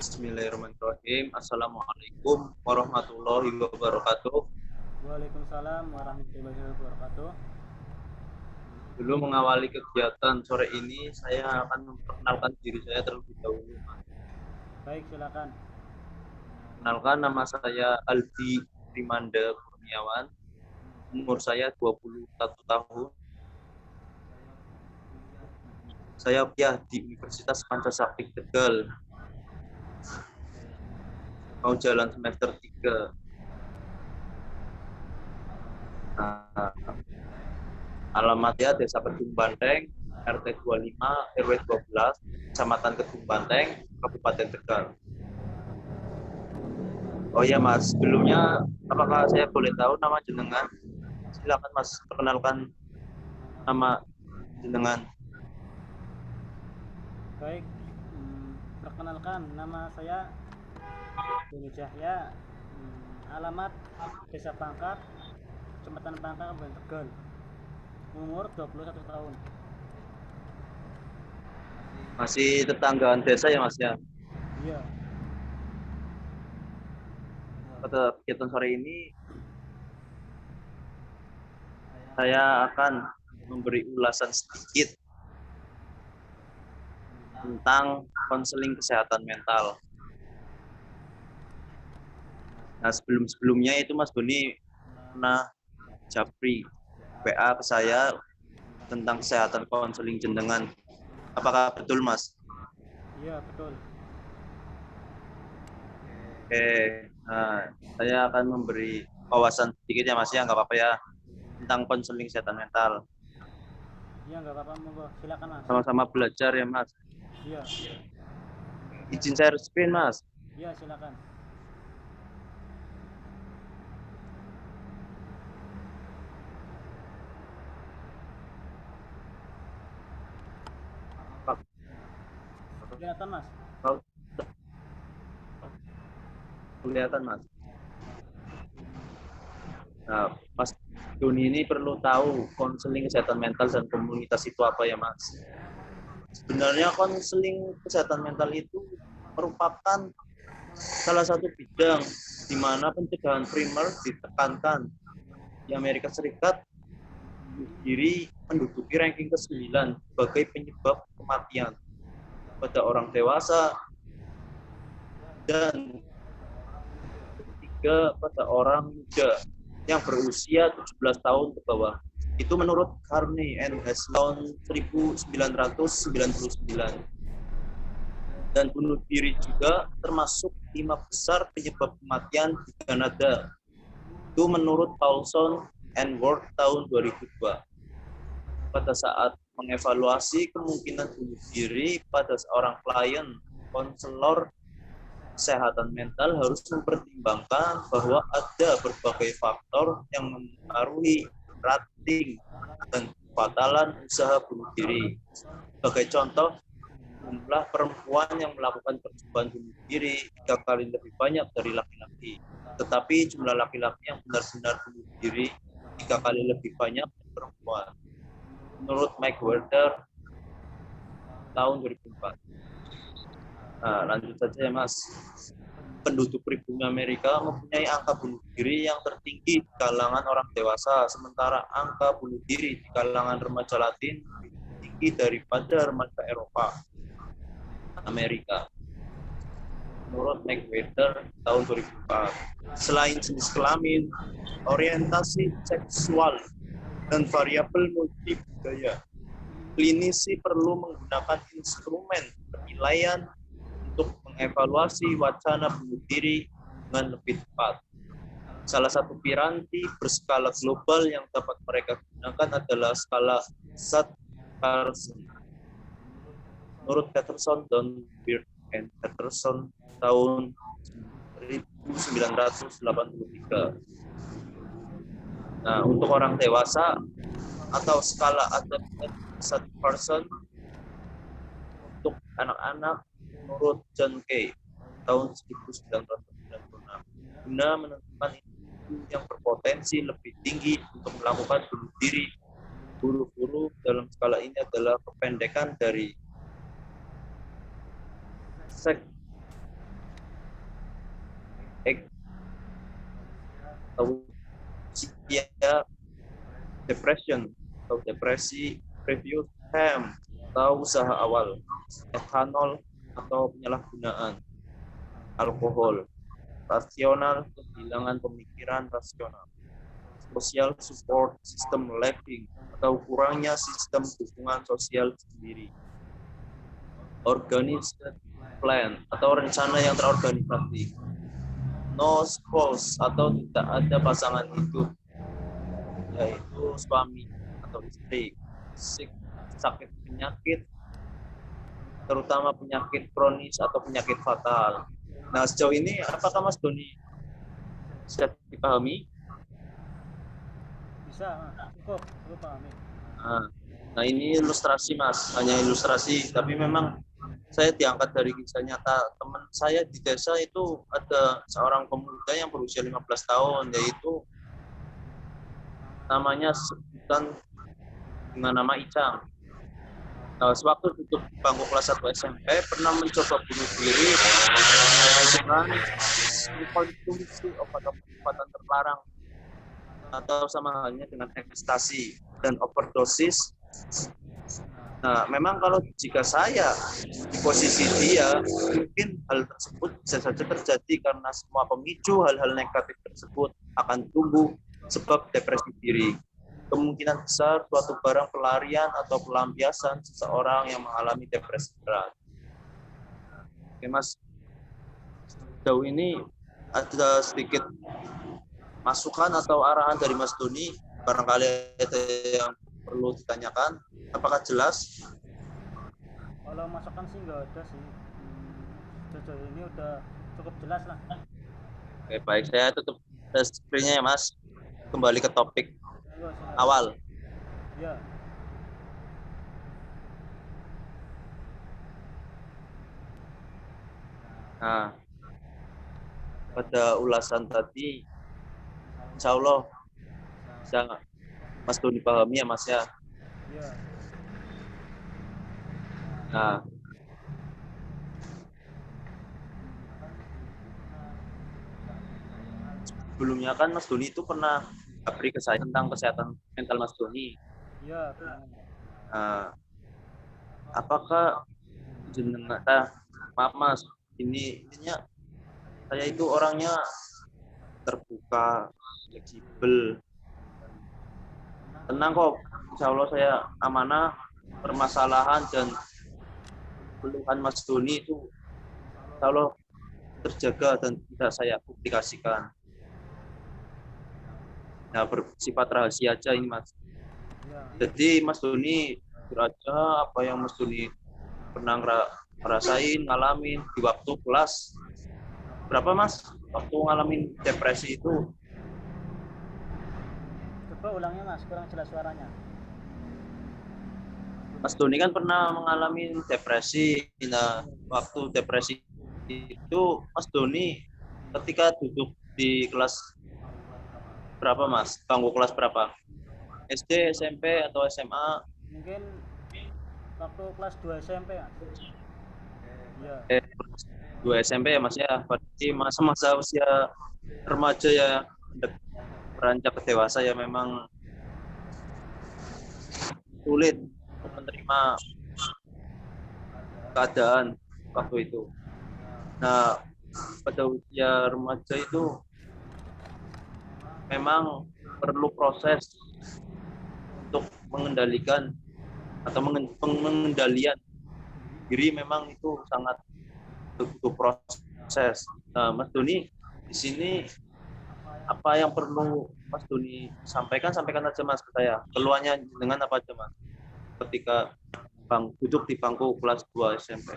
Bismillahirrahmanirrahim. Assalamualaikum warahmatullahi wabarakatuh. Waalaikumsalam warahmatullahi wabarakatuh. Dulu mengawali kegiatan sore ini, saya akan memperkenalkan diri saya terlebih dahulu. Baik, silakan. Kenalkan, nama saya Aldi Primanda Kurniawan. Umur saya 21 tahun. Saya kuliah di Universitas Pancasakti Tegal. Mau jalan semester 3. Nah, alamatnya Desa Kedung Banteng, RT 25, RW 12, Kecamatan Kedung Banteng, Kabupaten Tegal. Oh iya Mas, sebelumnya apakah saya boleh tahu nama jenengan? Silakan Mas, perkenalkan nama jenengan. Baik, perkenalkan nama saya Doni Cahya. Alamat Desa Pangkat, Kecamatan Pangkat, Kabupaten Tegal. Umur 21 tahun. Masih tetanggaan desa ya Mas ya? Iya. Pada kegiatan sore ini, saya akan memberi ulasan sedikit tentang konseling kesehatan mental. Nah, sebelumnya itu Mas Boni pernah japri WA ke saya tentang kesehatan konseling jenengan. Apakah betul Mas? Iya, betul. Oke, nah, saya akan memberi wawasan sedikit ya Mas ya, nggak apa-apa ya, tentang konseling kesehatan mental. Iya, nggak apa-apa, monggo. Silakan, Mas. Sama-sama belajar ya Mas. Iya. Izin share screen Mas. Iya, silakan. Kelihatan, Mas. Kelihatan Mas. Nah, Mas Doni ini perlu tahu konseling kesehatan mental dan komunitas itu apa ya Mas? Sebenarnya konseling kesehatan mental itu merupakan salah satu bidang di mana pencegahan primer ditekankan. Di Amerika Serikat diri menduduki ranking ke-9 sebagai penyebab kematian pada orang dewasa dan ketiga pada orang muda yang berusia 17 tahun ke bawah. Itu menurut Carney and Haslon 1999. Dan bunuh diri juga termasuk 5 besar penyebab kematian di Kanada. Itu menurut Paulson and Ward tahun 2002. Pada saat mengevaluasi kemungkinan bunuh diri pada seorang klien, konselor kesehatan mental harus mempertimbangkan bahwa ada berbagai faktor yang mempengaruhi rating dan kefatalan usaha bunuh diri. Sebagai contoh, jumlah perempuan yang melakukan percobaan bunuh diri 3 kali lebih banyak dari laki-laki. Tetapi jumlah laki-laki yang benar-benar bunuh diri 3 kali lebih banyak dari perempuan. Menurut Mike Werder tahun 2004. Nah, lanjut saja ya Mas. Penduduk pribumi Amerika mempunyai angka bunuh diri yang tertinggi di kalangan orang dewasa, sementara angka bunuh diri di kalangan remaja Latin lebih tinggi daripada remaja Eropa. Amerika. Menurut McWhirter tahun 2004. Selain jenis kelamin, orientasi seksual, dan variabel multibudaya, klinisi perlu menggunakan instrumen penilaian untuk mengevaluasi wacana bunuh diri dengan lebih tepat. Salah satu piranti berskala global yang dapat mereka gunakan adalah skala Satt-Pearson. Menurut Peterson dan Beard and Peterson tahun 1983. Nah, untuk orang dewasa atau skala Adapted Satt-Pearson untuk anak-anak menurut John Kay tahun 1996 guna menentukan individu yang berpotensi lebih tinggi untuk melakukan bunuh diri. Huruf-huruf dalam skala ini adalah kependekan dari atau usia depression atau depresi, previous time atau usaha awal, ethanol atau penyalahgunaan, alkohol, rasional, kehilangan pemikiran rasional, social support system lacking atau kurangnya sistem dukungan sosial sendiri, organized plan atau rencana yang terorganisasi, no spouse atau tidak ada pasangan hidup, yaitu suami atau istri, sakit penyakit, terutama penyakit kronis atau penyakit fatal. Nah, sejauh ini apakah Mas Doni bisa dipahami? Bisa, Mas. Cukup pahami. Nah, ini ilustrasi Mas, hanya ilustrasi, tapi memang saya diangkat dari kisah nyata teman saya di desa. Itu ada seorang pemuda yang berusia 15 tahun, yaitu namanya sebutan dengan nama Icang. Nah, sewaktu duduk di bangku kelas 1 SMP, pernah mencoba bunuh diri dengan mengkonsumsi obat-obatan terlarang atau sama halnya dengan ekstasi dan overdosis. Nah, memang kalau jika saya di posisi dia, mungkin hal tersebut bisa saja terjadi karena semua pemicu hal-hal negatif tersebut akan tumbuh sebab depresi diri. Kemungkinan besar suatu barang pelarian atau pelampiasan seseorang yang mengalami depresi berat. Oke, Mas. Sejauh ini ada sedikit masukan atau arahan dari Mas Doni, barangkali ada yang perlu ditanyakan. Apakah jelas? Kalau masukan sih nggak ada sih. Sejauh ini udah cukup jelas lah. Oke, baik. Saya tutup screen-nya ya, Mas. Kembali ke topik awal. Ya. Nah, pada ulasan tadi, insya Allah bisa Mas Doni pahami ya, Mas ya. Iya. Nah, sebelumnya kan Mas Doni itu pernah beri ke saya tentang kesehatan mental Mas Doni. Iya. Nah, apakah jenengan, maaf Mas, intinya saya itu orangnya terbuka, fleksibel, tenang kok. Insya Allah saya amanah. Permasalahan dan keluhan Mas Doni itu insya Allah terjaga dan tidak saya publikasikan. Nah, bersifat rahasia aja ini Mas. Jadi Mas Doni jujur aja apa yang Mas Doni pernah ngerasain, ngalamin di waktu kelas berapa Mas? Waktu ngalamin depresi itu. Coba ulangnya Mas, kurang jelas suaranya. Mas Doni kan pernah mengalami depresi. Nah, waktu depresi itu Mas Doni ketika duduk di kelas berapa Mas? Bangku kelas berapa? SD, SMP, atau SMA? Mungkin waktu kelas 2 SMP ya. Iya. 2 SMP ya Mas ya. Berarti masa-masa usia remaja ya, beranjak ke dewasa ya, memang sulit menerima keadaan waktu itu. Nah, pada usia remaja itu memang perlu proses untuk mengendalikan atau pengendalian diri, memang itu sangat butuh proses. Nah, Mas Doni di sini apa yang perlu Mas Doni sampaikan aja Mas ke saya. Keluhannya dengan apa aja Mas ketika duduk di bangku kelas 2 SMP?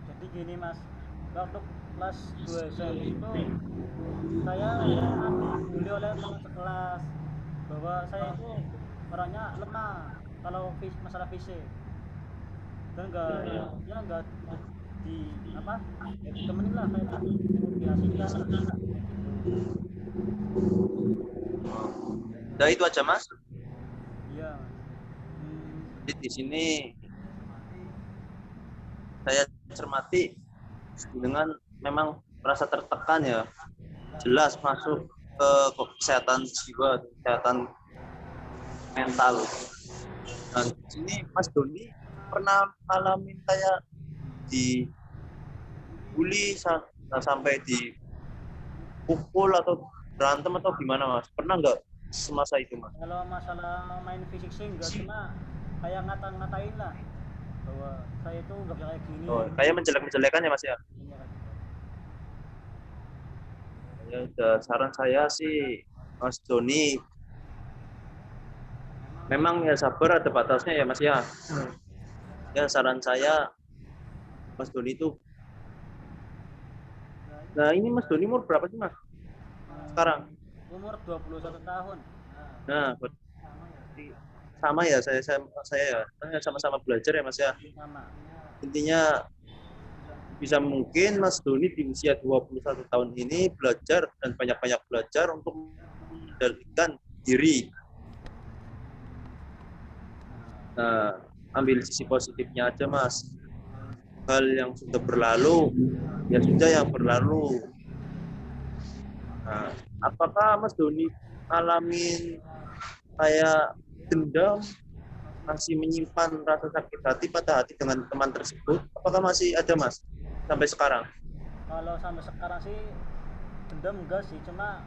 Jadi gini Mas, waktu kelas 2 SMP itu saya dibully oleh teman sekelas bahwa saya itu orangnya lemah kalau masalah fisik, dan enggak di apa ya ditemenin lah, kayak diasingkan. Nah, itu aja Mas. Iya. Jadi di sini saya cermati dengan memang merasa tertekan ya, jelas masuk ke kesehatan jiwa, kesehatan mental. Dan di sini Mas Doni pernah ngalamin kayak dibully sampai dipukul atau berantem atau gimana Mas? Pernah nggak semasa itu Mas? Kalau masalah main fisik sih enggak, cuma kayak ngata-ngatain lah bahwa saya itu nggak bisa kayak gini. Oh, kayak menjelek-menjelekan ya Mas ya? Iya, kan. Ya udah, saran saya sih Mas Doni memang ya sabar ada batasnya ya Mas ya. Ya saran saya Mas Doni itu, nah ini Mas Doni umur berapa sih Mas sekarang? Umur 21 tahun. Nah berarti sama ya saya ya sama-sama belajar ya Mas ya. Sama. Intinya bisa mungkin Mas Doni di usia 21 tahun ini belajar dan banyak-banyak belajar untuk mengendalikan diri. Nah, ambil sisi positifnya aja Mas. Hal yang sudah berlalu, ya sudah yang berlalu. Nah, apakah Mas Doni alamin kayak dendam, masih menyimpan rasa sakit hati, patah hati dengan teman tersebut? Apakah masih ada Mas sampai sekarang? Kalau sampai sekarang sih dendam enggak sih, cuma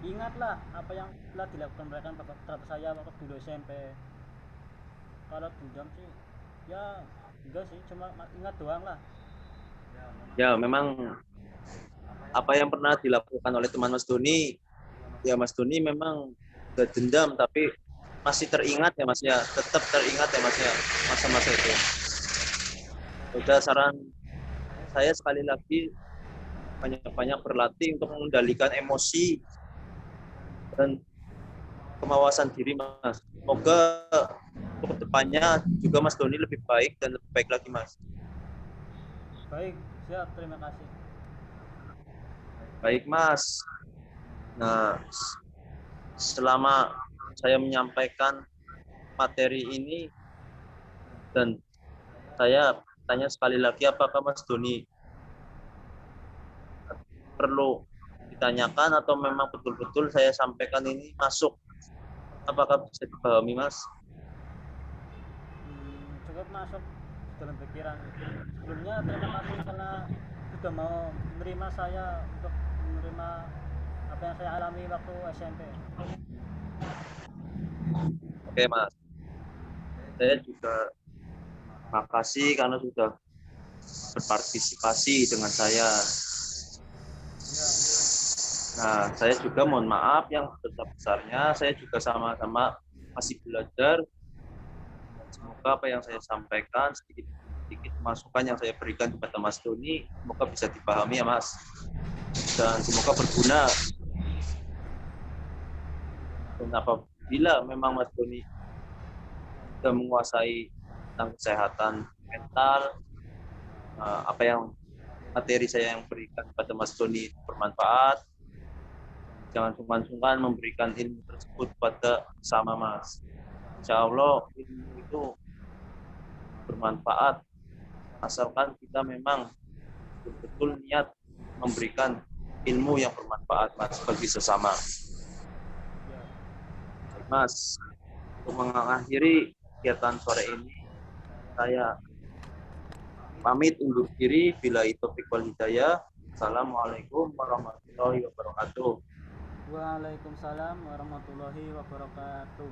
ingatlah apa yang telah dilakukan mereka terhadap saya waktu dulu SMP. Kalau dendam sih ya enggak sih, cuma ingat doang lah. Ya, memang apa yang pernah dilakukan oleh teman Mas Doni, ya Mas Doni memang gak dendam, tapi masih teringat ya Mas ya, tetap teringat ya Mas ya, masa-masa itu. Udah, saran saya sekali lagi banyak-banyak berlatih untuk mengendalikan emosi dan kemawasan diri Mas. Semoga untuk depannya juga Mas Doni lebih baik dan lebih baik lagi Mas. Baik, siap, terima kasih. Baik Mas. Nah, selama saya menyampaikan materi ini dan saya tanya sekali lagi, apakah Mas Doni perlu ditanyakan atau memang betul-betul saya sampaikan ini masuk? Apakah bisa dipahami Mas? Cukup masuk dalam pikiran. Sebelumnya terima kasih karena sudah mau menerima saya untuk menerima apa yang saya alami waktu SMP. Oke Mas, saya juga makasih karena sudah berpartisipasi dengan saya. Nah, saya juga mohon maaf yang sebesar-besarnya, saya juga sama-sama masih belajar. Semoga apa yang saya sampaikan, sedikit masukan yang saya berikan kepada Mas Doni, semoga bisa dipahami ya Mas. Dan semoga berguna. Dan apabila memang Mas Doni sudah menguasai tentang kesehatan mental, apa yang materi saya yang berikan kepada Mas Doni bermanfaat, jangan sungkan-sungkan memberikan ilmu tersebut pada sama Mas. Insya Allah ilmu itu bermanfaat asalkan kita memang betul-betul niat memberikan ilmu yang bermanfaat Mas bagi sesama. Mas, untuk mengakhiri kegiatan sore ini, saya pamit undur diri. Bila taufik wal hidayah. Assalamualaikum warahmatullahi wabarakatuh. Waalaikumsalam warahmatullahi wabarakatuh.